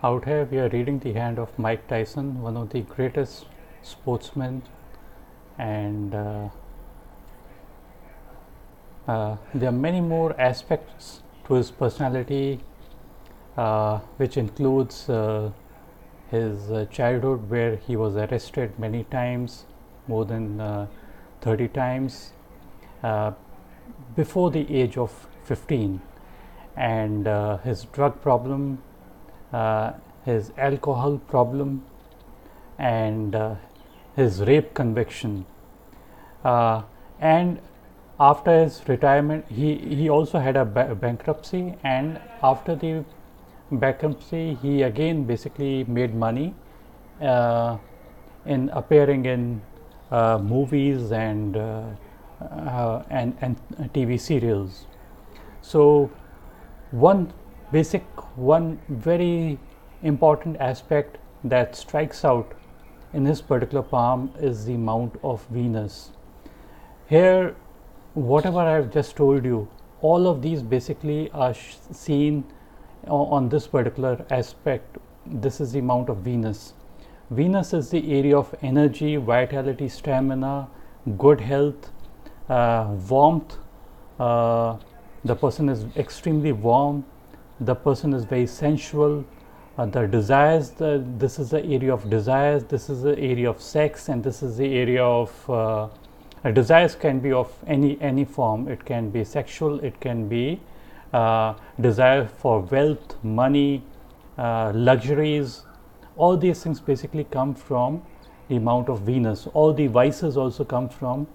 Out here we are reading the hand of Mike Tyson, one of the greatest sportsmen, and there are many more aspects to his personality, which includes his childhood, where he was arrested many times, more than 30 times, uh, before the age of 15, and his drug problem, uh, his alcohol problem, and his rape conviction. Uh, and after his retirement, he also had a bankruptcy, and after the bankruptcy, he again basically made money uh, in appearing in movies and TV serials. So one one very important aspect that strikes out in his particular palm is the Mount of Venus. Here, whatever I have just told you, all of these basically are seen on this particular aspect. This is the Mount of Venus. Venus is the area of energy, vitality, stamina, good health, warmth. The person is extremely warm. The person is very sensual. The desires, this is the area of desires, this is the area of sex, and this is the area of desires can be of any form. It can be sexual, it can be desire for wealth, money, luxuries. All these things basically come from the Mount of Venus. All the vices also come from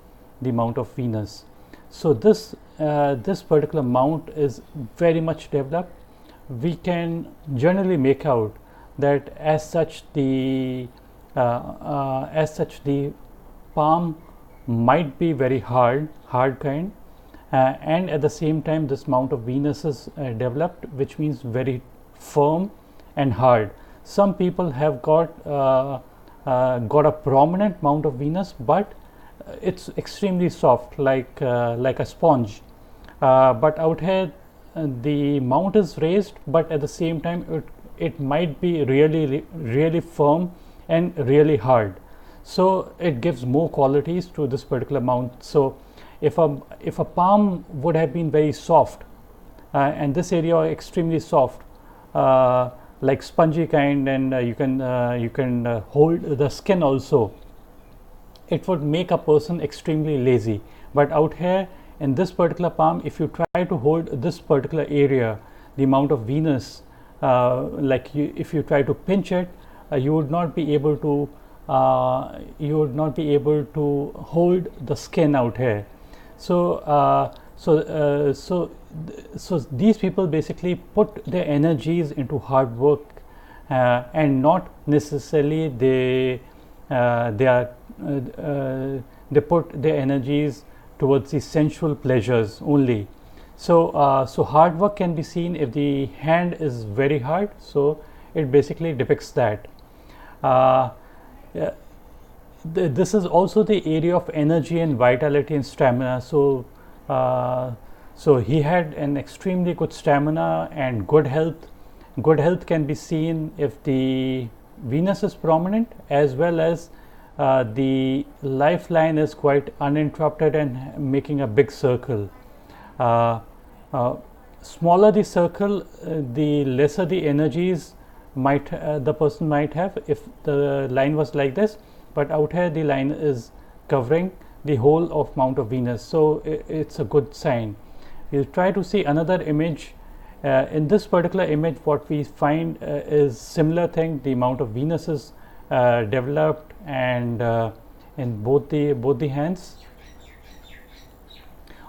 the Mount of Venus. So this particular mount is very much developed. We can generally make out that as such the palm might be very hard kind, and at the same time this Mount of Venus is developed, which means very firm and hard. Some people have got a prominent Mount of Venus, but it's extremely soft, like a sponge. But out here, the mount is raised, but at the same time it might be really firm and really hard. So it gives more qualities to this particular mount. So if a palm would have been very soft, and this area extremely soft, like spongy kind, and you can hold the skin also, it would make a person extremely lazy. But out here in this particular palm, if you try to hold this particular area, the Mount of Venus, if you try to pinch it, you would not be able to hold the skin out here. So these people basically put their energies into hard work, and not necessarily they put their energies towards the sensual pleasures only. So hard work can be seen if the hand is very hard. So it basically depicts that. This is also the area of energy and vitality and stamina. So he had an extremely good stamina and good health. Good health can be seen if the Venus is prominent, as well as the lifeline is quite uninterrupted and making a big circle. Smaller the circle, the lesser the energies the person might have if the line was like this. But out here the line is covering the whole of Mount of Venus, so it's a good sign. We'll try to see another image. In this particular image, what we find is similar thing. The Mount of Venus is developed, and in both the hands.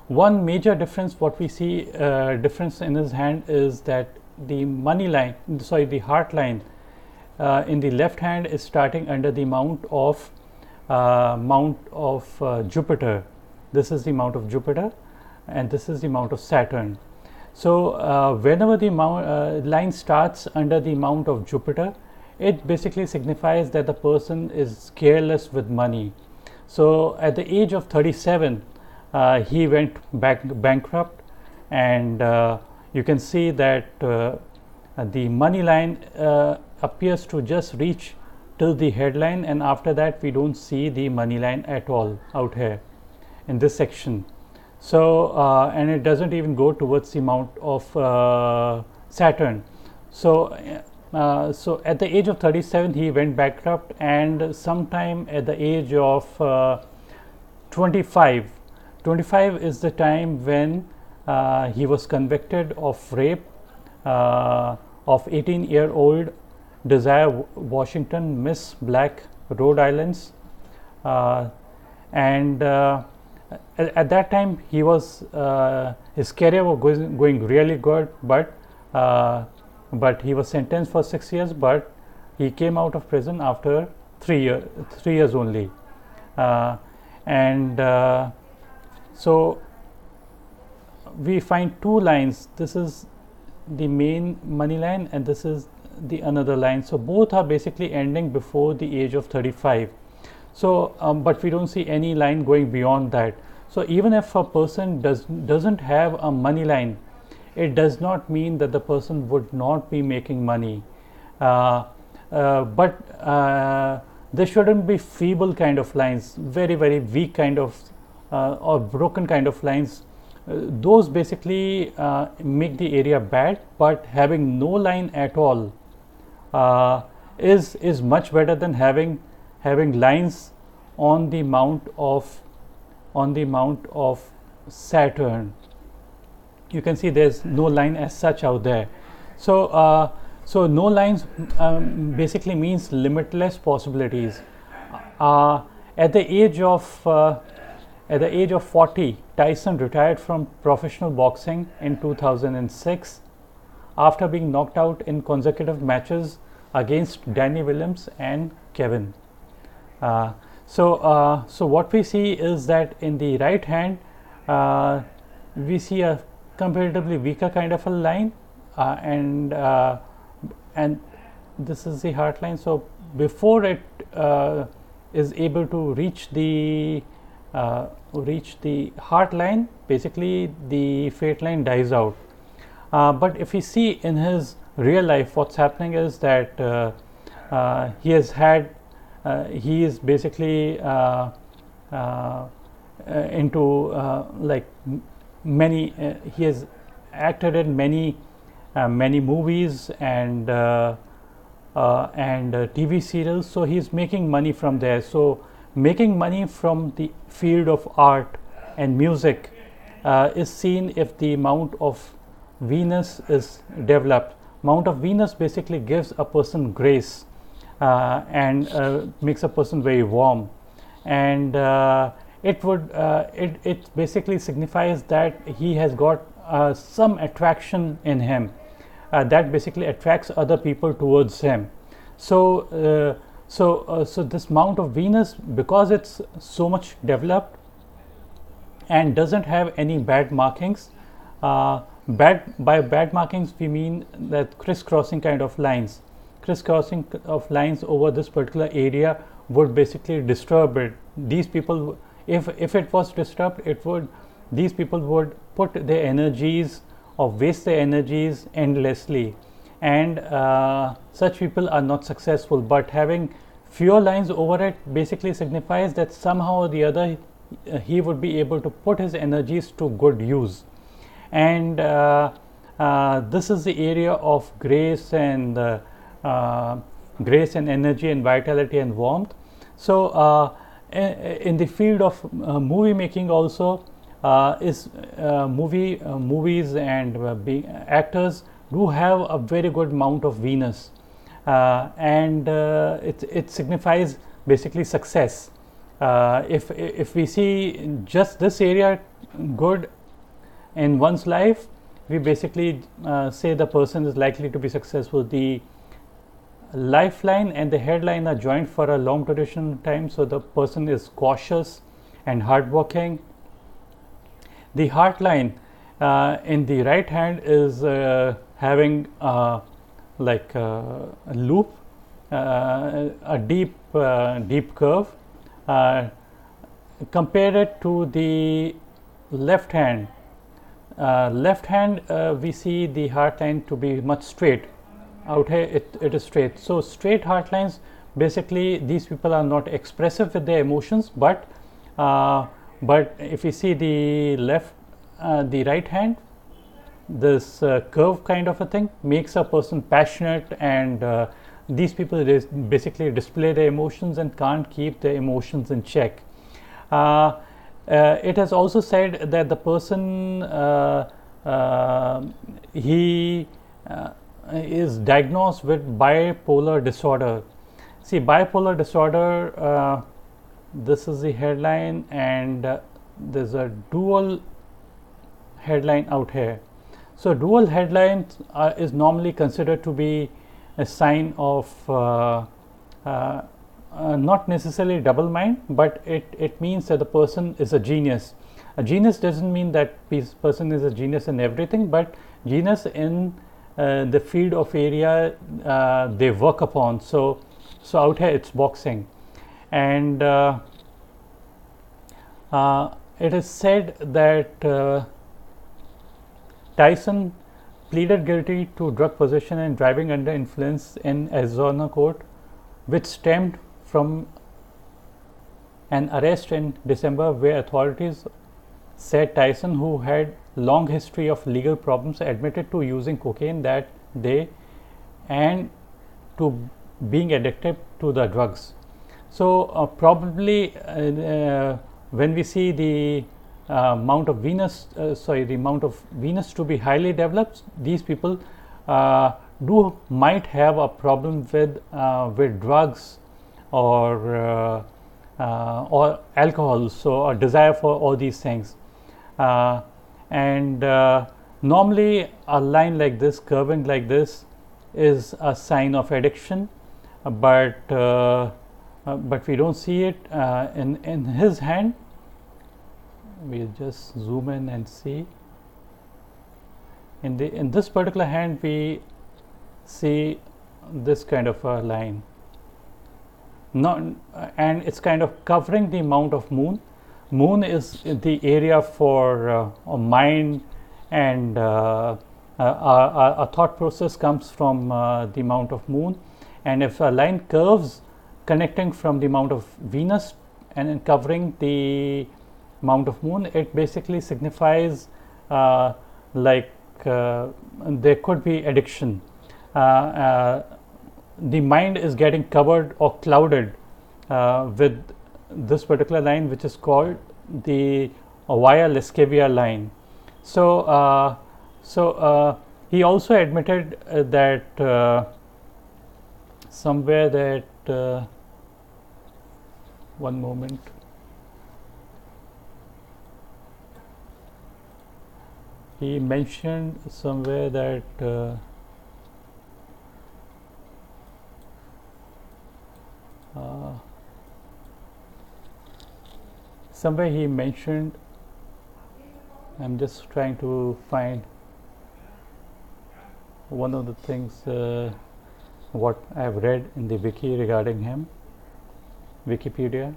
One major difference what we see difference in his hand is that the the heart line in the left hand is starting under the Mount of Jupiter. This is the Mount of Jupiter, and this is the Mount of Saturn. So whenever the line starts under the Mount of Jupiter, it basically signifies that the person is careless with money. So at the age of 37, he went bankrupt, and you can see that the money line appears to just reach till the headline, and after that we don't see the money line at all out here in this section. So and it doesn't even go towards the mount of Saturn. So so at the age of 37 he went bankrupt, and sometime at the age of 25 is the time when he was convicted of rape of 18-year-old Desire Washington, Miss Black, Rhode Islands, and at that time he was his career was going really good, but he was sentenced for 6 years, but he came out of prison after 3 years only, and so we find two lines. This is the main money line and this is the another line. So both are basically ending before the age of 35. So but we don't see any line going beyond that. So even if a person doesn't have a money line, it does not mean that the person would not be making money, but there shouldn't be feeble kind of lines, very weak kind of or broken kind of lines. Those basically make the area bad, but having no line at all is much better than having lines on the mount of Saturn. You can see there's no line as such out there. So so no lines basically means limitless possibilities. At the age of 40, Tyson retired from professional boxing in 2006 after being knocked out in consecutive matches against Danny Williams and Kevin. So what we see is that in the right hand we see a comparatively weaker kind of a line, and this is the heart line. So before it is able to reach the heart line, basically the fate line dies out. But if we see in his real life, what's happening is that he is basically into like many he has acted in many movies and TV serials, so he is making money from there. So making money from the field of art and music is seen if the mount of Venus is developed. Mount of Venus basically gives a person grace and makes a person very warm, and it basically signifies that he has got some attraction in him that basically attracts other people towards him. So so this mount of Venus, because it's so much developed and doesn't have any bad markings, by bad markings we mean that crisscrossing kind of lines. Crisscrossing of lines over this particular area would basically disturb it. These people, if it was disturbed, these people would put their energies or waste their energies endlessly, and such people are not successful. But having fewer lines over it basically signifies that somehow or the other he would be able to put his energies to good use, and this is the area of grace and energy and vitality and warmth. So in the field of movie making also, movies and actors do have a very good amount of Venus, and it signifies basically success. If we see just this area good in one's life, we basically say the person is likely to be successful. The lifeline and the headline are joined for a long duration of time, so the person is cautious and hardworking. The heart line in the right hand is having like a loop, a deep curve. Compare it to the left hand. We see the heart line to be much straight. out here it is straight. So straight heart lines, basically these people are not expressive with their emotions, but if you see the the right hand, this curve kind of a thing makes a person passionate, and these people basically display their emotions and can't keep their emotions in check. It has also said that the person he is diagnosed with bipolar disorder. See, bipolar disorder, this is the headline, and there's a dual headline out here. So dual headline is normally considered to be a sign of not necessarily double mind, but it means that the person is a genius. A genius doesn't mean that person is a genius in everything, but genius in the field of area they work upon. So out here it's boxing, and it is said that Tyson pleaded guilty to drug possession and driving under influence in Arizona court, which stemmed from an arrest in December where authorities said Tyson, who had long history of legal problems, admitted to using cocaine that day and to being addicted to the drugs. So probably when we see the amount of venous to be highly developed, these people might have a problem with drugs or alcohol, so a desire for all these things, and normally a line like this, curving like this, is a sign of addiction, but we don't see it in his hand. We'll just zoom in and see. In this particular hand, we see this kind of a line. And it's kind of covering the amount of moon. Moon is the area for mind, and our thought process comes from the amount of moon. And if a line curves connecting from the amount of Venus and then covering the amount of moon, it basically signifies there could be addiction. The mind is getting covered or clouded with this particular line, which is called the Via Lescavia line. So he also admitted that somewhere that one moment. He mentioned somewhere that somewhere he mentioned, I'm just trying to find one of the things what I have read in the wiki regarding him, Wikipedia.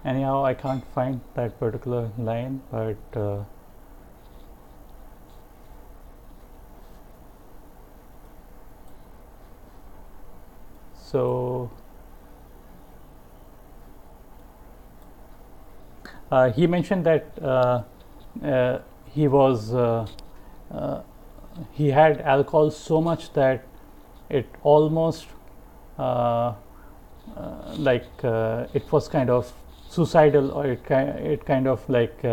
Anyhow, I can't find that particular line, but so he mentioned that he had alcohol so much that it almost it was kind of suicidal, or it kind of like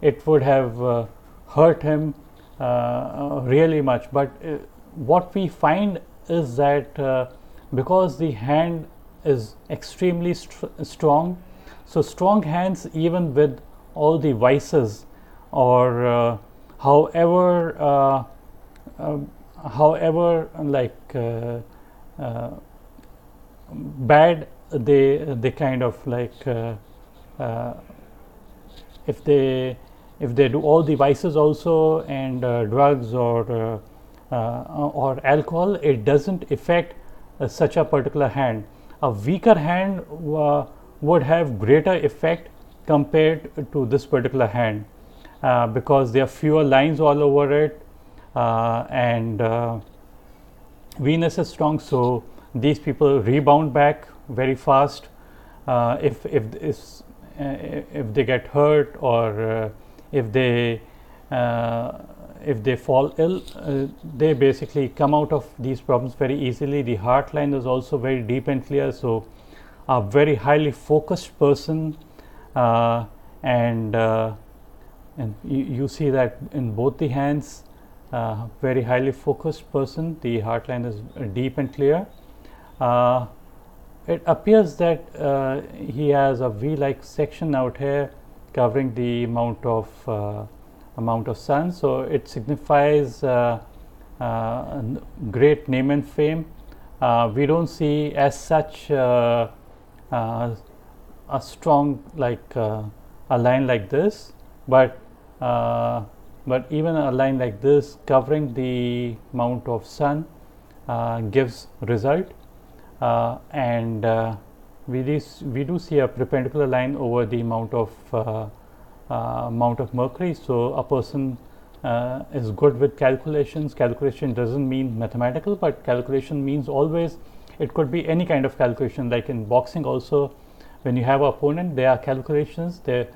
it would have hurt him really much. But what we find is that because the hand is extremely strong, so strong hands, even with all the vices, or however bad they kind of like if they do all the vices also, and drugs or alcohol, it doesn't affect such a particular hand. A weaker hand would have greater effect compared to this particular hand, because there are fewer lines all over it, and Venus is strong, so these people rebound back very fast. If they get hurt, or if they fall ill, they basically come out of these problems very easily. The heart line is also very deep and clear, so a very highly focused person, and you see that in both the hands. Very highly focused person, the heart line is deep and clear. It appears that he has a V-like section out here covering the amount of sun, so it signifies great name and fame. We don't see as such a strong a line like this, but even a line like this covering the amount of sun gives result, and we do see a perpendicular line over the amount of mercury. So a person is good with calculations. Calculation doesn't mean mathematical, but calculation means always, it could be any kind of calculation. Like in boxing also, when you have an opponent, there are calculations there,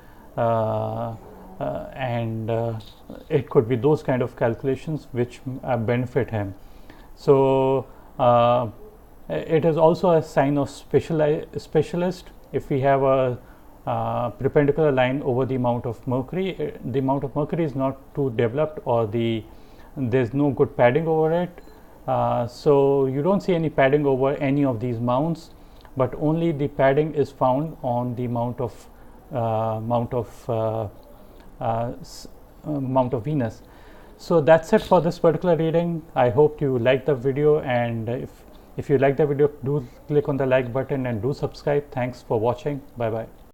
and it could be those kind of calculations which benefit him. So it is also a sign of specialist. If we have a perpendicular line over the amount of mercury, the amount of mercury is not too developed, or there's no good padding over it, so you don't see any padding over any of these mounts, but only the padding is found on the amount of Venus. So that's it for this particular reading. I hope you liked the video, and if you like the video, do click on the like button and do subscribe. Thanks for watching. Bye bye.